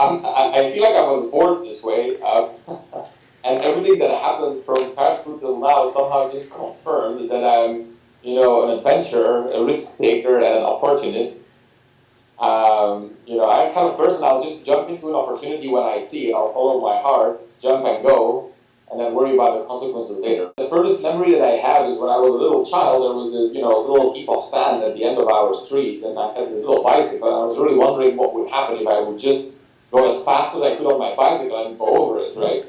I feel like I was born this way, and everything that happened from childhood till now somehow just confirmed that I'm, an adventurer, a risk taker, and an opportunist. I'm kind of person, I'll just jump into an opportunity when I see it. I'll follow my heart, jump and go, and then worry about the consequences later. The furthest memory that I have is when I was a little child, there was this, little heap of sand at the end of our street, and I had this little bicycle, and I was really wondering what would happen if I would just go as fast as I could on my bicycle and go over it, right?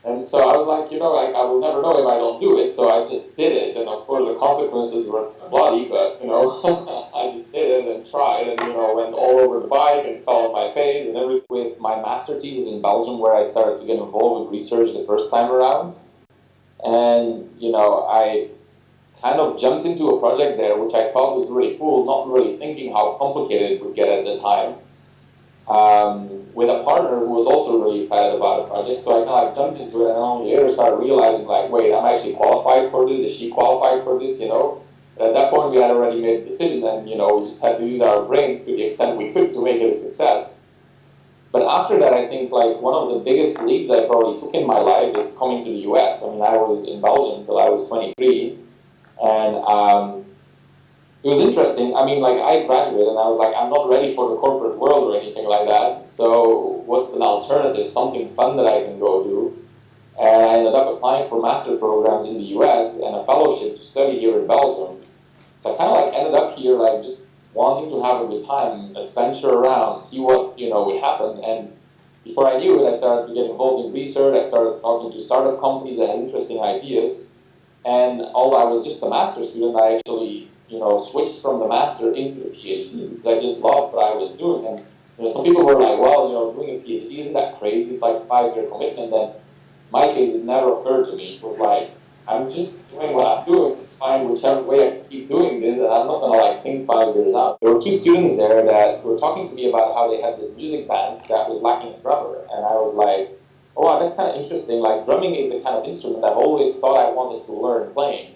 And so I was like, I will never know if I don't do it. So I just did it. And of course, the consequences were bloody, but, I just did it and tried and, went all over the bike and fell on my face and everything. With my master thesis in Belgium, where I started to get involved with research the first time around. And, I kind of jumped into a project there, which I thought was really cool, not really thinking how complicated it would get at the time. With a partner who was also really excited about the project. So I kind of jumped into it and only later started realizing, like, wait, I'm actually qualified for this. Is she qualified for this, But at that point, we had already made a decision and, we just had to use our brains to the extent we could to make it a success. But after that, I think, like, one of the biggest leaps I probably took in my life is coming to the US. I mean, I was in Belgium until I was 23. And it was interesting. I mean, like, I graduated and I was like, I'm not ready for the corporate world or anything like that. So what's an alternative, something fun that I can go do? And I ended up applying for master programs in the US and a fellowship to study here in Belgium. So I kind of like ended up here, like, just wanting to have a good time, adventure around, see what, would happen. And before I knew it, I started to get involved in research. I started talking to startup companies that had interesting ideas. And although I was just a master student, I actually, switched from the master into the PhD because I just loved what I was doing. And, some people were like, well, doing a PhD, isn't that crazy? It's like a 5-year commitment. And in my case, it never occurred to me. It was like, I'm just doing what I'm doing. It's fine whichever way I keep doing this. And I'm not going to, like, think 5 years out. There were 2 students there that were talking to me about how they had this music band that was lacking a drummer. And I was like, oh, wow, that's kind of interesting. Like, drumming is the kind of instrument I've always thought I wanted to learn playing.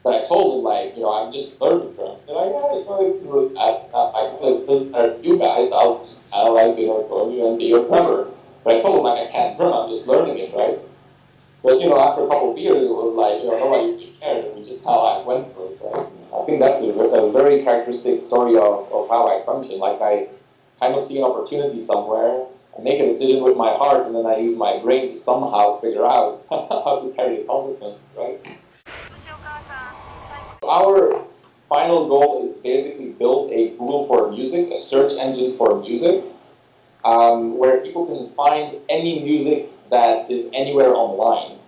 But I told them, like, I'm just learning drum. They're like, yeah, it's really, I doesn't hurt you guys. I'll just kind of like, join you and be your drummer. But I told them, like, I can't drum. I'm just learning it, right? But, after a couple of years, it was like, nobody really cared. We just kind of like went for it, right? I think that's a very characteristic story of how I function. Like, I kind of see an opportunity somewhere, I make a decision with my heart, and then I use my brain to somehow figure out how to carry the consequences, right? Our final goal is basically build a Google for music, a search engine for music, where people can find any music that is anywhere online.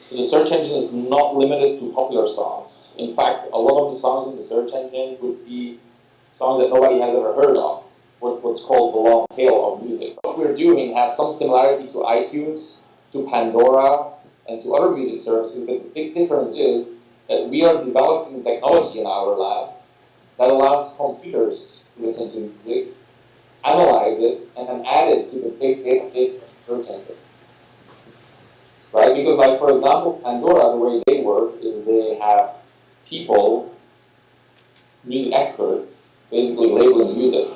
So the search engine is not limited to popular songs. In fact, a lot of the songs in the search engine would be songs that nobody has ever heard of, what's called the long tail of music. What we're doing has some similarity to iTunes, to Pandora, and to other music services, but the big difference is that we are developing technology in our lab that allows computers to listen to music, analyze it, and then add it to the big database of search engine. Right? Because, like, for example, Pandora, the way they work is they have people, music experts, basically labeling music,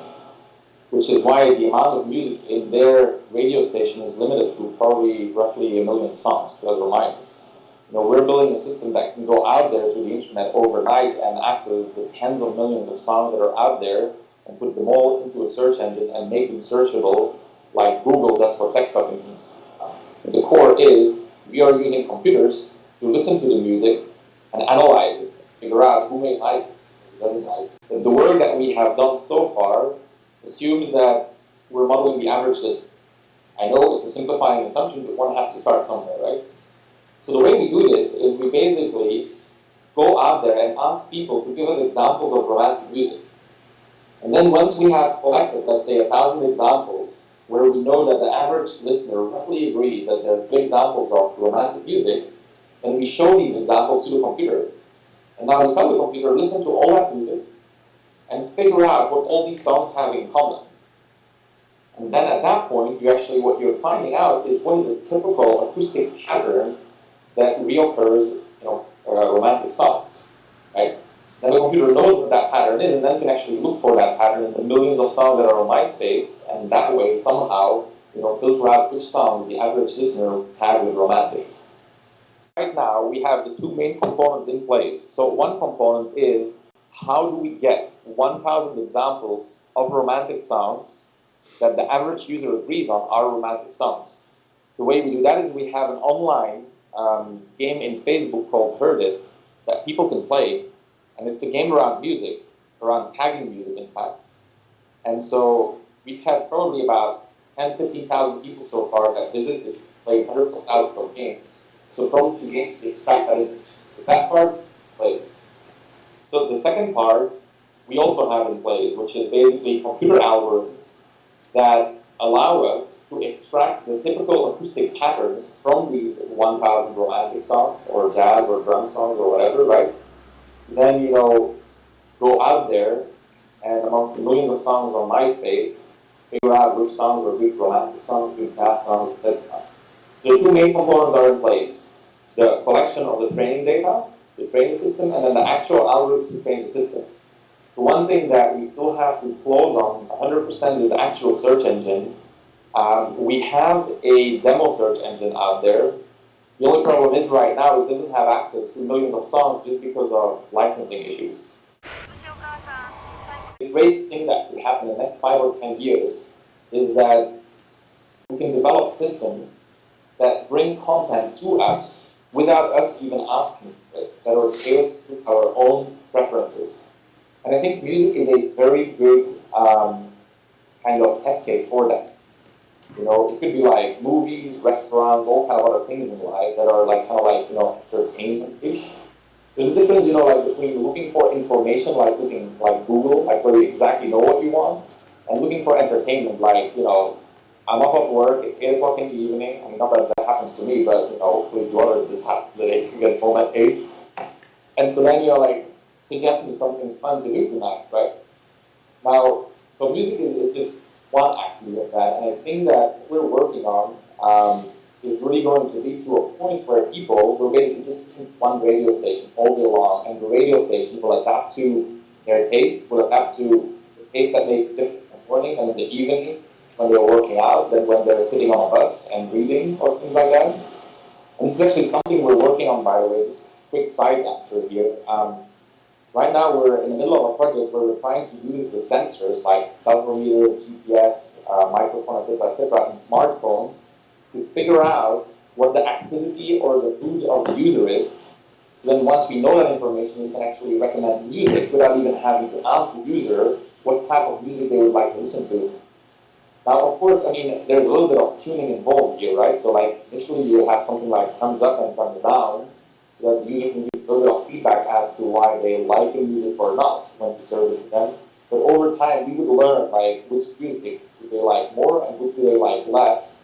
which is why the amount of music in their radio station is limited to probably roughly 1 million songs, plus or minus. We're building a system that can go out there to the internet overnight and access the tens of millions of songs that are out there and put them all into a search engine and make them searchable like Google does for text documents. The core is we are using computers to listen to the music and analyze it, figure out who may like it, who doesn't like it. The work that we have done so far assumes that we're modeling the average listener. I know it's a simplifying assumption, but one has to start somewhere, right? So the way we do this is we basically go out there and ask people to give us examples of romantic music. And then once we have collected, let's say, 1,000 examples, where we know that the average listener roughly agrees that they're good examples of romantic music, then we show these examples to the computer. And now we tell the computer, listen to all that music, and figure out what all these songs have in common. And then at that point, what you're finding out is what is a typical acoustic pattern that reoccurs, romantic songs, right? Then the computer knows what that pattern is, and then can actually look for that pattern in the millions of songs that are on MySpace, and that way somehow, filter out which song the average listener tagged with romantic. Right now, we have the two main components in place. So one component is, how do we get 1,000 examples of romantic songs that the average user agrees on are romantic songs? The way we do that is we have an online game in Facebook called Heard It that people can play, and it's a game around music, around tagging music, in fact. And so we've had probably about 10, 15,000 people so far that visited, played hundreds of thousands of games. So from these games, we extract that part in place. So the second part we also have in place, which is basically computer algorithms that allow us to extract the typical acoustic patterns from these 1,000 romantic songs or jazz or drum songs or whatever, right? Then, go out there and amongst the millions of songs on MySpace, figure out which songs are good romantic songs, good jazz songs, etc. The two main components are in place. The collection of the training data, the training system, and then the actual algorithms to train the system. The one thing that we still have to close on 100% is the actual search engine. We have a demo search engine out there. The only problem is right now it doesn't have access to millions of songs just because of licensing issues. The great thing that could happen in the next 5 or 10 years is that we can develop systems that bring content to us without us even asking for it, that are tailored to our own preferences. And I think music is a very good kind of test case for that. It could be like movies, restaurants, all kind of other things in life that are like kind of like entertainment-ish. There's a difference, like between looking for information, like looking like Google, like where you exactly know what you want, and looking for entertainment, like I'm off of work, it's 8 o'clock in the evening. I mean, not that that happens to me, but hopefully to others just happen that they can get home at 8. And so then suggest me something fun to do tonight, right? Now, so music is just one axis of that, and I think that what we're working on is really going to lead to a point where people will basically just listen to one radio station all day long, and the radio station will adapt to their taste, will adapt to the taste that may be different in the morning and in the evening when they're working out than when they're sitting on a bus and reading or things like that. And this is actually something we're working on, by the way, just a quick side answer here. Right now, we're in the middle of a project where we're trying to use the sensors like accelerometer, GPS, microphone, etc., in smartphones to figure out what the activity or the mood of the user is. So then once we know that information, we can actually recommend music without even having to ask the user what type of music they would like to listen to. Now, of course, I mean, there's a little bit of tuning involved here, right? So like initially you will have something like thumbs up and thumbs down, so that the user can give a little bit of feedback as to why they like the music or not when you serve it to them. But over time, we would learn like which music do they like more and which do they like less,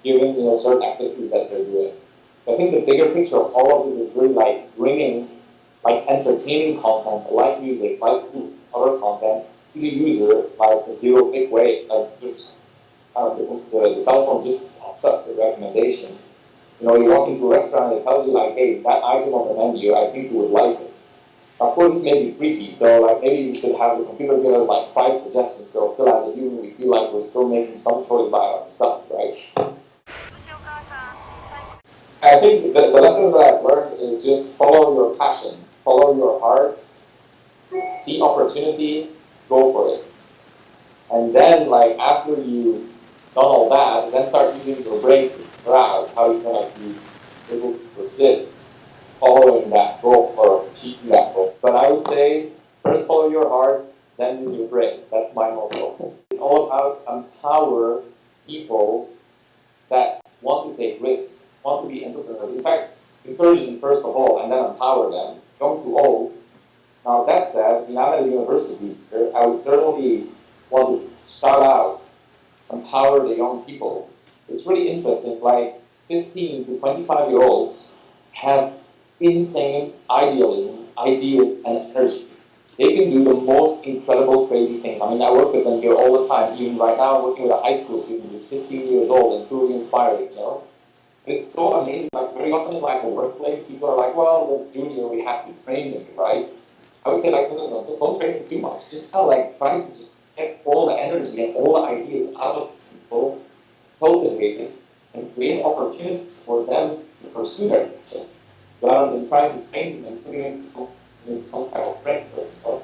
given certain activities that they're doing. I think the bigger picture of all of this is really like bringing like entertaining content, like music, like food, other content, to the user like a zero-click way. Like just the cell phone just pops up with recommendations. You walk into a restaurant and it tells you like, hey, that item on the menu, I think you would like it. Of course, this may be creepy, so like maybe you should have the computer give us like 5 suggestions. So still, as a human, we feel like we're still making some choice by ourselves, right? I think the lessons that I've learned is just follow your passion, follow your heart, see opportunity, go for it. And then, like, after you've done all that, then start using your brain to figure out how you can be able to persist following that goal or achieving that goal. But I would say, first follow your heart, then use your brain. That's my motto. It's all about empower people that want to take risks, want to be entrepreneurs. In fact, encourage them first of all, and then empower them. Don't too old. Now that said, I'm at a university here. I would certainly want to shout out, empower the young people. It's really interesting. Like 15 to 25-year-olds have insane idealism, ideas, and energy. They can do the most incredible, crazy things. I mean, I work with them here all the time. Even right now, I'm working with a high school student who's 15 years old and truly inspiring, It's so amazing. Like, very often in like a workplace, people are like, well, the junior, we have to train them, right? I would say like, no, don't train him too much. Just kind of like try to just get all the energy and all the ideas out of people, cultivate it, and create opportunities for them to pursue their passion, rather than trying to train them and putting into some kind of framework.